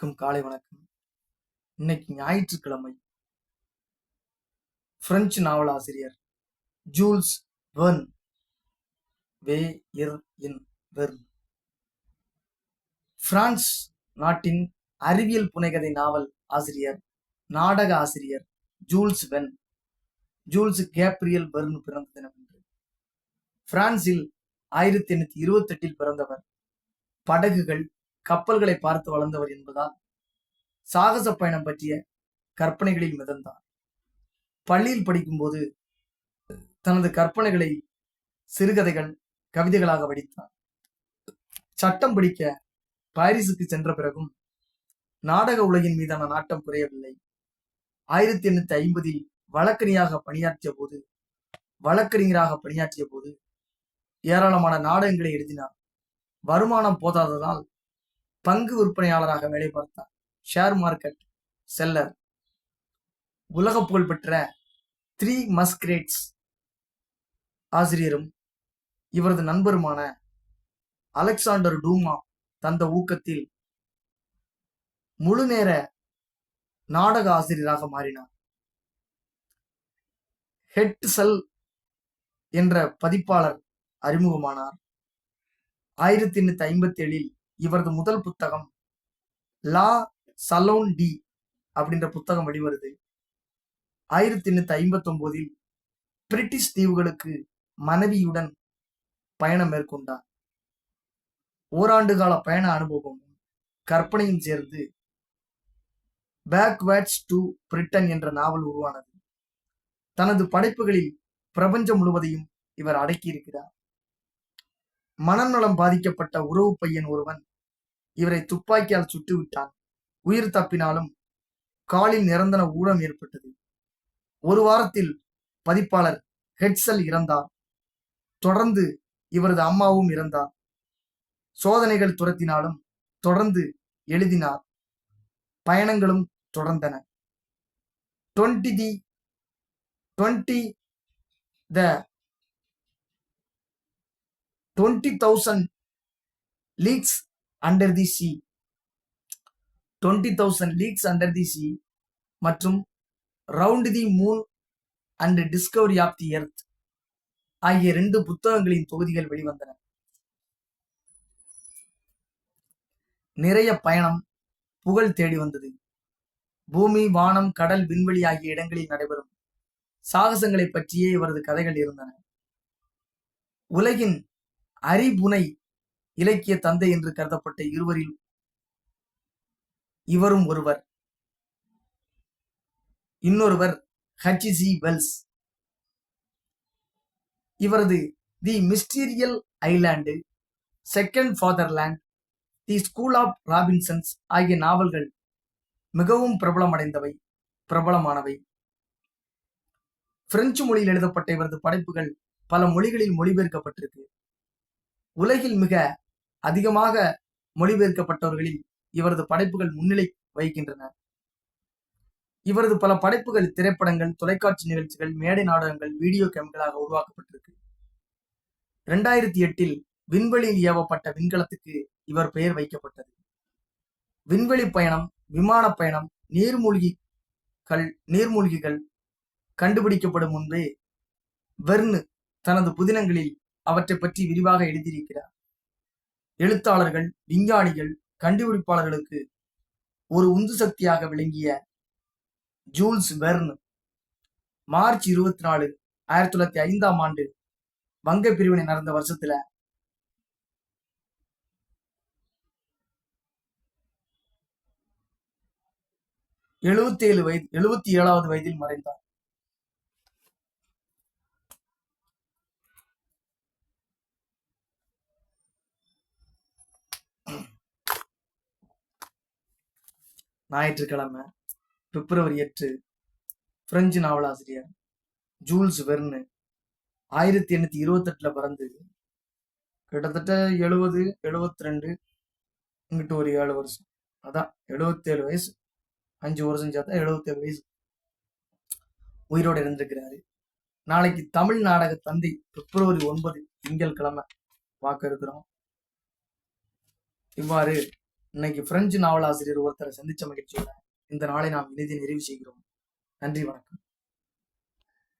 அனைவருக்கும் காலை வணக்கம். இன்னைக்கு ஞாயிற்றுக்கிழமை. பிரெஞ்சு நாவலாசிரியர் ஜூல்ஸ் வெர்ன் பிரான்ஸ் நாட்டின் அறிவியல் புனைகதை நாவல் ஆசிரியர், நாடக ஆசிரியர் ஜூல்ஸ் கேப்ரியல் வெர்ன் பிறந்த தினம் என்று. பிரான்சில் 1828 பிறந்தவர். படகுகள், கப்பல்களை பார்த்து வளர்ந்தவர் என்பதால் சாகச பயணம் பற்றிய கற்பனைகளில் மிதந்தார். பள்ளியில் படிக்கும்போது தனது கற்பனைகளை சிறுகதைகள், கவிதைகளாக வடித்தார். சட்டம் படிக்க பாரிஸுக்கு சென்ற பிறகும் நாடக உலகின் மீதான நாட்டம் குறையவில்லை. 1850 வழக்கறிஞராக பணியாற்றிய போது ஏராளமான நாடகங்களை எழுதினார். வருமானம் போதாததால் பங்கு விற்பனையாளராக வேலை பார்த்தார். Share market seller. உலக புகழ்பெற்ற 3 மஸ்கிரேட்ஸ் ஆசிரியரும் இவரது நண்பருமான அலெக்சாண்டர் டூமா தந்த ஊக்கத்தில் முழு நேர நாடக ஆசிரியராக மாறினார். ஹெட்சல் என்ற பதிப்பாளர் அறிமுகமானார். 1857 இவரது முதல் புத்தகம் லா சலோன் டி அப்படின்ற புத்தகம் வெளிவருது. 1859 பிரிட்டிஷ் தீவுகளுக்கு மனைவியுடன் பயணம் மேற்கொண்டார். ஓராண்டு கால பயண அனுபவமும் கற்பனையும் சேர்ந்து பேக்வேர்ட்ஸ் டு பிரிட்டன் என்ற நாவல் உருவானது. தனது படைப்புகளில் பிரபஞ்சம் முழுவதையும் இவர் அடக்கியிருக்கிறார். மனநலம் பாதிக்கப்பட்ட உறவு பையன் ஒருவன் இவரை துப்பாக்கியால் சுட்டுவிட்டான். உயிர் தப்பினாலும் காலில் நிரந்தர ஊனம் ஏற்பட்டது. ஒரு வாரத்தில் பதிப்பாளர் ஹெட்சல் இறந்தார். தொடர்ந்து இவரது அம்மாவும் இறந்தார். சோதனைகள் துரத்தினாலும் தொடர்ந்து எழுதினார். பயணங்களும் தொடர்ந்தன. 20,000 leagues under the sea 20,000 leagues under the sea மற்றும் round the moon and discovery of the earth ஆகிய 2 புத்தகங்களின் தொகுதிகள் வெளிவந்தன. நிறைய பயணம், புகழ் தேடி வந்தது. பூமி, வானம், கடல், விண்வெளி ஆகிய இடங்களில் நடைபெறும் சாகசங்களை பற்றியே இவரது கதைகள் இருந்தன. உலகின் அறிபுனை இலக்கிய தந்தை என்று கருதப்பட்ட இருவரில் இவரும் ஒருவர். இன்னொருவர் ஹச்.ஜி. வெல்ஸ். இவரது the mysterious island, second fatherland, the school of Robinsons ஆகிய நாவல்கள் மிகவும் பிரபலமானவை. பிரெஞ்சு மொழியில் எழுதப்பட்ட இவரது படைப்புகள் பல மொழிகளில் மொழிபெயர்க்கப்பட்டிருக்கு. உலகில் மிக அதிகமாக மொழிபெயர்க்கப்பட்டவர்களில் இவரது படைப்புகள் முன்னிலை வகிக்கின்றன. இவரது பல படைப்புகள் திரைப்படங்கள், தொலைக்காட்சி நிகழ்ச்சிகள், மேடை நாடகங்கள், வீடியோ கேம்களாக உருவாக்கப்பட்டிருக்கு. 2008 விண்வெளியில் ஏவப்பட்ட விண்கலத்துக்கு இவர் பெயர் வைக்கப்பட்டது. விண்வெளி பயணம், விமான பயணம், நீர்மூழ்கிகள் கண்டுபிடிக்கப்படும் முன்பே வெர்ன் தனது புதினங்களில் அவற்றை பற்றி விரிவாக எழுதியிருக்கிறார். எழுத்தாளர்கள், விஞ்ஞானிகள், கண்டுபிடிப்பாளர்களுக்கு ஒரு உந்து சக்தியாக விளங்கிய ஜூல்ஸ் வெர்ன் மார்ச் 24, 1905 வங்க பிரிவினை நடந்த வருஷத்துல 77வது வயதில் மறைந்தார். ஞாயிற்றுக்கிழமை, பிப்ரவரி 8. பிரெஞ்சு நாவலாசிரியர் ஜூல்ஸ் வெர்ன் 1828 பிறந்து கிட்டத்தட்ட 70, 72, இங்கிட்டு ஒரு 7 வருஷம், அதான் 77 வயசு. 5 வருஷம் சேர்த்தா 77 வயசு உயிரோடு இருந்திருக்கிறாரு. நாளைக்கு தமிழ் நாடக தந்தை பிப்ரவரி 9 திங்கட்கிழமை பார்க்க இருக்கிறோம். இவ்வாறு இன்னைக்கு பிரெஞ்சு நாவலாசிரியர் ஒருத்தரை சந்திச்ச மகிழ்ச்சியோட இந்த நாளை நாம் இறுதி நிறைவு செய்கிறோம். நன்றி, வணக்கம்.